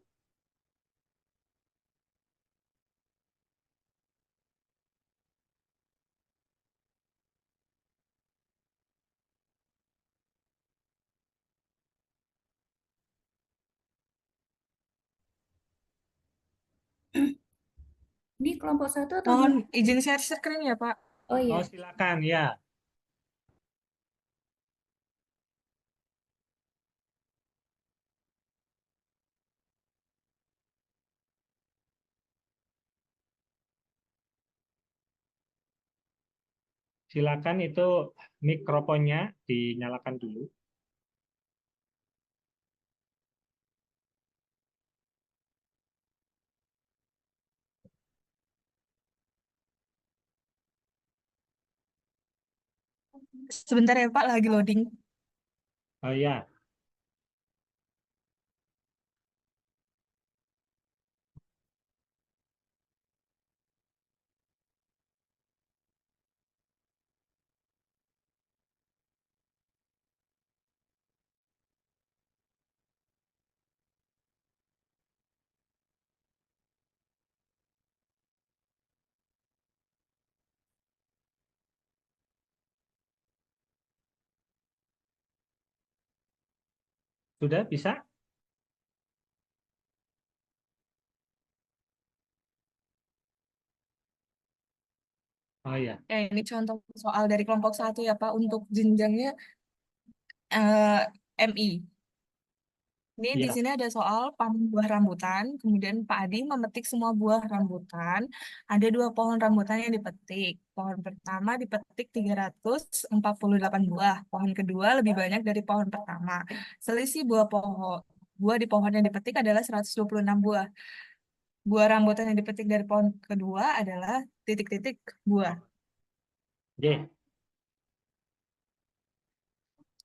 Ini kelompok 1 atau Mohon 2? izin share screen ya, Pak. Oh iya. Oh, silakan ya. Silakan itu mikrofonnya dinyalakan dulu. Sebentar ya, Pak. Lagi loading. Oh ya. Sudah bisa? Oh ya. Ya, ini contoh soal dari kelompok 1 ya, Pak. Untuk jenjangnya MI. Ini di Iya. sini ada soal panen buah rambutan, kemudian Pak Adi memetik semua buah rambutan. Ada 2 pohon rambutan yang dipetik. Pohon pertama dipetik 348 buah. Pohon kedua lebih banyak dari pohon pertama. Selisih buah di pohon yang dipetik adalah 126 buah. Buah rambutan yang dipetik dari pohon kedua adalah titik-titik buah. Oke.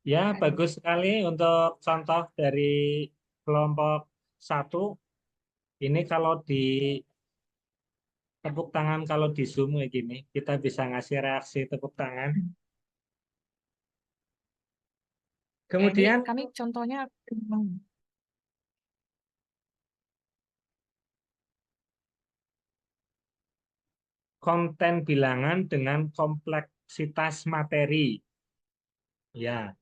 Ya, bagus sekali untuk contoh dari kelompok 1. Ini kalau di tepuk tangan, kalau di Zoom kayak gini, kita bisa ngasih reaksi tepuk tangan. Ya, ini Kemudian kami contohnya konten bilangan dengan kompleksitas materi. Ya.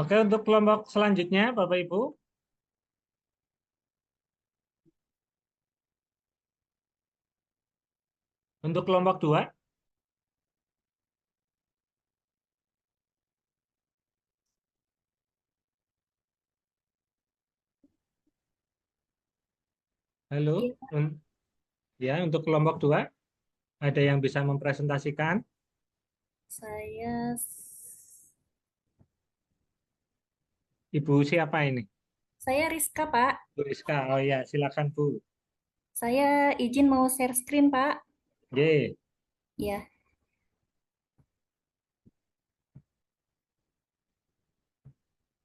Oke, untuk kelompok selanjutnya, Bapak Ibu. Untuk kelompok 2. Halo. Iya, Ya, untuk kelompok 2, ada yang bisa mempresentasikan? saya Ibu siapa ini? saya Rizka, Pak. Bu Rizka. Oh ya, silakan Bu. Saya izin mau share screen, Pak. Ye. Ya,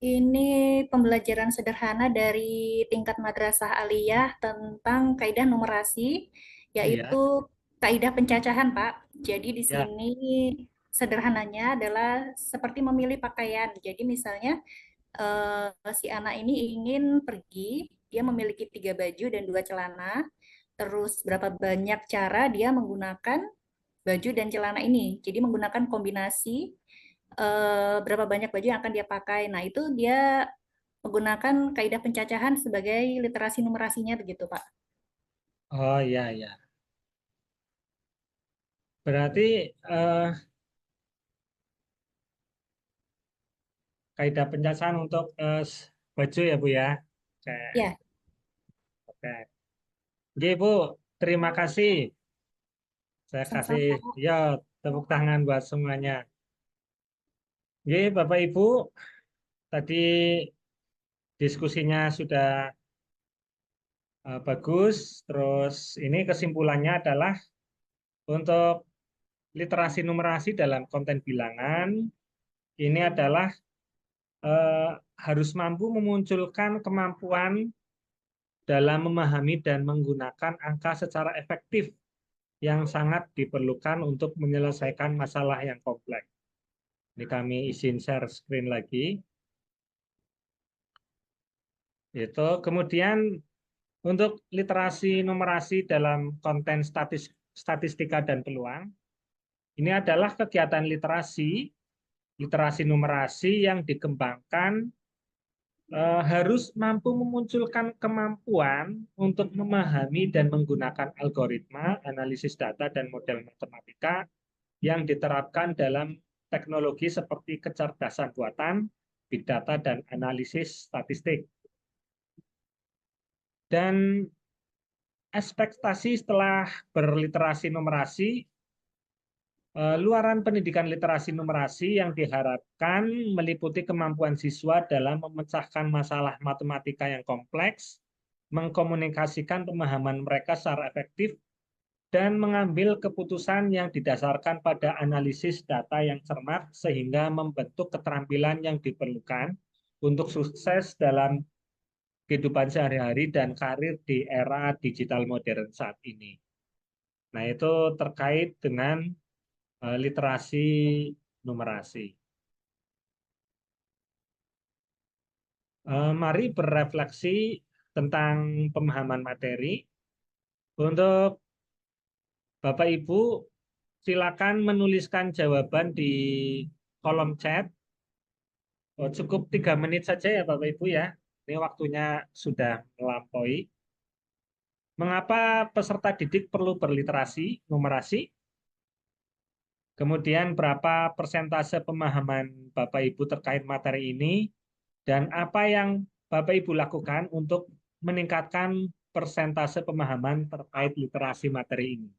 ini pembelajaran sederhana dari tingkat madrasah aliyah tentang kaidah numerasi, Iya, yaitu kaidah pencacahan, Pak. Jadi di ya. sini sederhananya adalah seperti memilih pakaian. Jadi misalnya si anak ini ingin pergi, dia memiliki 3 baju dan 2 celana. Terus berapa banyak cara dia menggunakan baju dan celana ini. Jadi menggunakan kombinasi berapa banyak baju yang akan dia pakai. Nah, itu dia menggunakan kaidah pencacahan sebagai literasi numerasinya begitu, Pak. Oh iya, ya. Berarti kaidah pencacahan untuk baju ya Bu ya. Oke, Ya, oke. Oke Bu, terima kasih. Saya kasih sama-sama, Pak. ya tepuk tangan buat semuanya. Oke, Bapak Ibu, tadi diskusinya sudah bagus. Terus ini kesimpulannya adalah untuk literasi numerasi dalam konten bilangan ini adalah eh, harus mampu memunculkan kemampuan dalam memahami dan menggunakan angka secara efektif yang sangat diperlukan untuk menyelesaikan masalah yang kompleks. Ini kami izin share screen lagi. Itu kemudian untuk literasi numerasi dalam konten statistika dan peluang, ini adalah kegiatan literasi numerasi yang dikembangkan harus mampu memunculkan kemampuan untuk memahami dan menggunakan algoritma, analisis data, dan model matematika yang diterapkan dalam teknologi seperti kecerdasan buatan, big data, dan analisis statistik. Dan ekspektasi setelah berliterasi numerasi, luaran pendidikan literasi numerasi yang diharapkan meliputi kemampuan siswa dalam memecahkan masalah matematika yang kompleks, mengkomunikasikan pemahaman mereka secara efektif, dan mengambil keputusan yang didasarkan pada analisis data yang cermat sehingga membentuk keterampilan yang diperlukan untuk sukses dalam kehidupan sehari-hari dan karir di era digital modern saat ini. Nah, itu terkait dengan literasi numerasi. Mari berefleksi tentang pemahaman materi. Untuk Bapak Ibu, silakan menuliskan jawaban di kolom chat. Oh, cukup 3 menit saja ya Bapak Ibu ya. Ini waktunya sudah melampaui. Mengapa peserta didik perlu berliterasi numerasi? Kemudian berapa persentase pemahaman Bapak Ibu terkait materi ini? Dan apa yang Bapak Ibu lakukan untuk meningkatkan persentase pemahaman terkait literasi materi ini?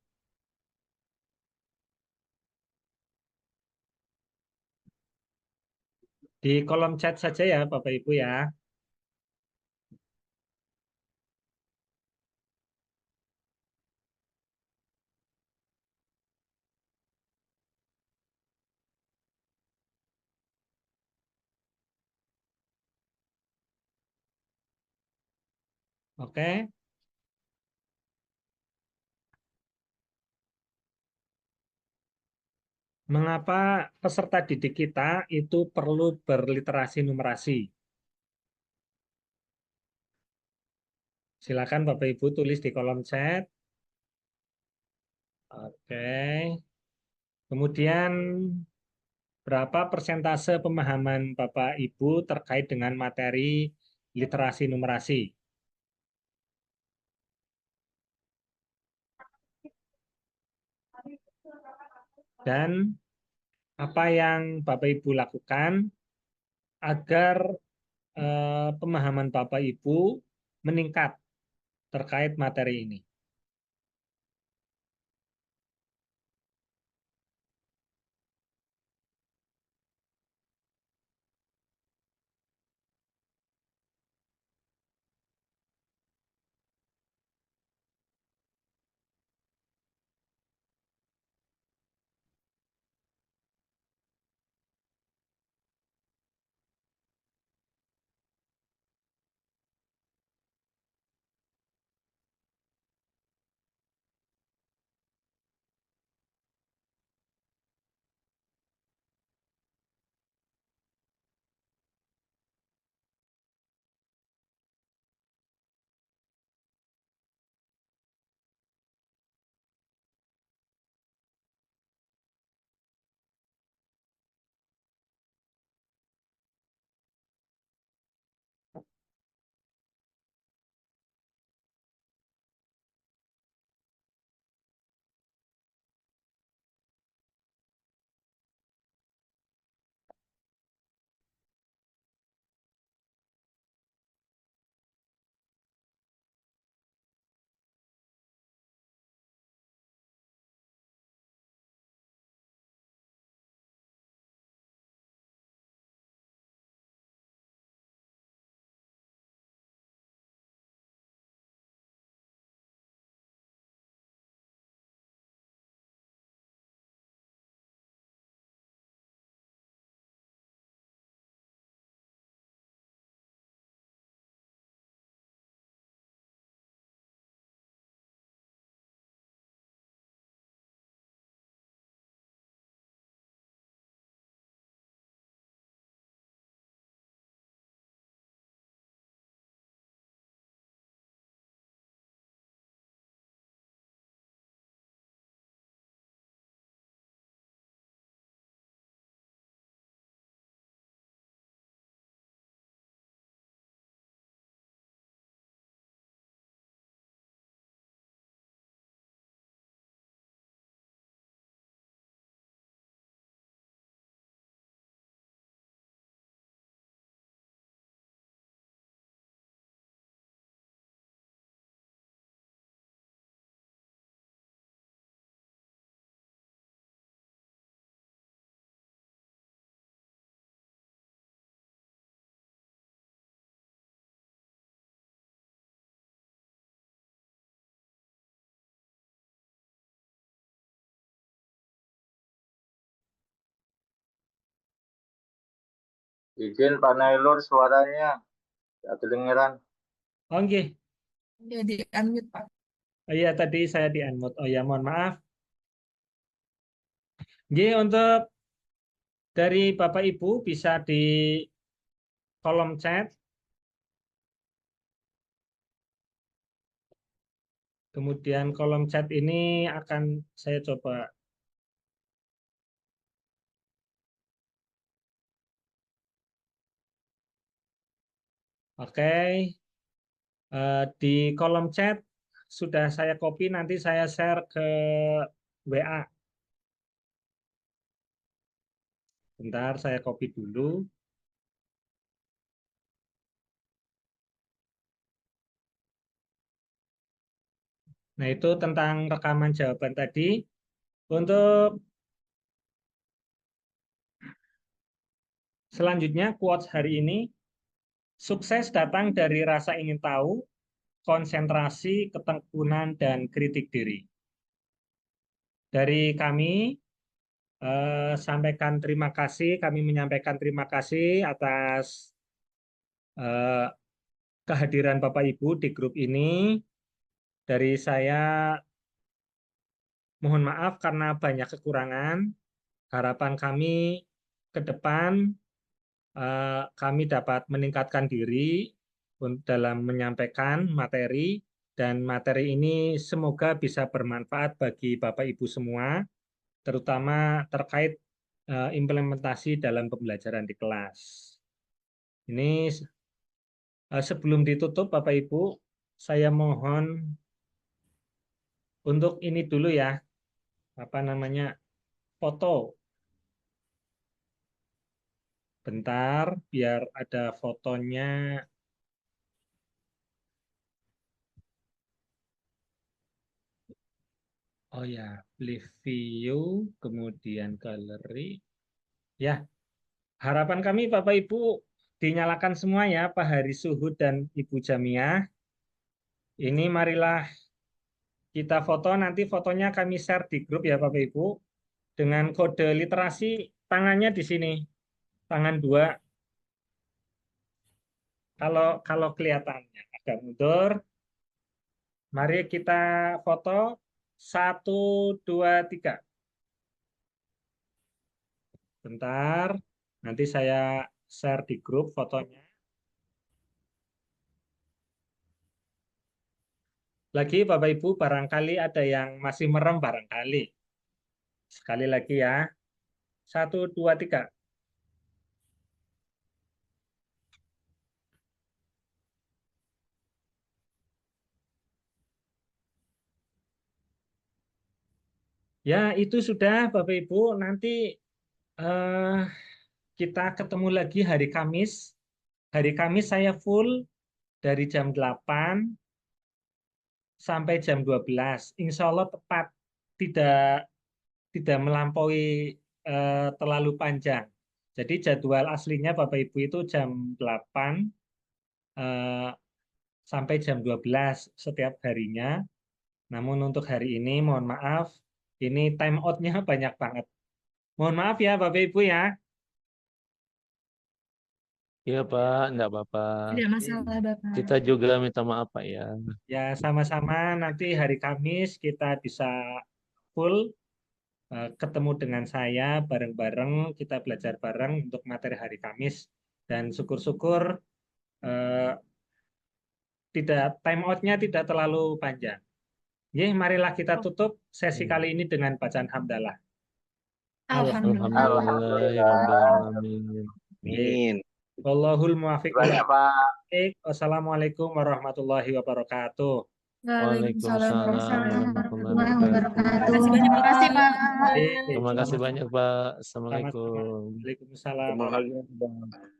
Di kolom chat saja ya Bapak Ibu ya. Oke. Mengapa peserta didik kita itu perlu berliterasi numerasi? Silakan Bapak Ibu tulis di kolom chat. Oke. Kemudian berapa persentase pemahaman Bapak Ibu terkait dengan materi literasi numerasi? Dan apa yang Bapak Ibu lakukan agar pemahaman Bapak Ibu meningkat terkait materi ini? Izin Pak Nailur suaranya tidak kedengeran. Oke. Ya, di unmute, Pak. Oh iya, tadi saya di unmute. Oh ya, mohon maaf. Jadi untuk dari Bapak Ibu bisa di kolom chat. Kemudian kolom chat ini akan saya coba Oke. Di kolom chat sudah saya copy, nanti saya share ke WA. Bentar, saya copy dulu. Nah, itu tentang rekaman jawaban tadi. Untuk selanjutnya, quotes hari ini, sukses datang dari rasa ingin tahu, konsentrasi, ketekunan, dan kritik diri. Dari kami, kami menyampaikan terima kasih atas kehadiran Bapak Ibu di grup ini. Dari saya mohon maaf karena banyak kekurangan. Harapan kami ke depan kami dapat meningkatkan diri dalam menyampaikan materi, dan materi ini semoga bisa bermanfaat bagi Bapak Ibu semua, terutama terkait implementasi dalam pembelajaran di kelas. Ini sebelum ditutup Bapak Ibu, saya mohon untuk ini dulu ya, foto. Bentar, biar ada fotonya. Oh ya, view, kemudian galeri. Ya, harapan kami Bapak Ibu dinyalakan semua ya, Pak Hari Suhud dan Ibu Jamiah. Ini marilah kita foto, nanti fotonya kami share di grup ya Bapak Ibu. Dengan kode literasi tangannya di sini, tangan 2. Kalau kelihatannya agak mundur. Mari kita foto 1, 2, 3. Bentar, nanti saya share di grup fotonya. Lagi Bapak Ibu, barangkali ada yang masih merem barangkali. Sekali lagi ya. 1, 2, 3. Ya, itu sudah Bapak Ibu. Nanti kita ketemu lagi hari Kamis. Hari Kamis saya full dari jam 8 sampai jam 12. Insya Allah tepat, tidak melampaui terlalu panjang. Jadi jadwal aslinya Bapak Ibu itu jam 8 sampai jam 12 setiap harinya. Namun untuk hari ini mohon maaf, ini time out-nya banyak banget. Mohon maaf ya Bapak Ibu ya. Iya Pak, enggak apa-apa. Tidak masalah, Bapak. Kita juga minta maaf Pak ya. Ya, sama-sama nanti hari Kamis kita bisa full ketemu dengan saya bareng-bareng, kita belajar bareng untuk materi hari Kamis, dan syukur-syukur time out-nya tidak terlalu panjang. Marilah kita tutup sesi kali ini dengan bacaan hamdalah. Alhamdulillah. Amin. Wallahul muwaffiq. Banyak Pak. Wassalamualaikum warahmatullahi wabarakatuh. Waalaikumsalam warahmatullahi wabarakatuh. Terima kasih Pak. Terima kasih banyak Pak. Assalamualaikum. Waalaikumsalam. Terima kasih.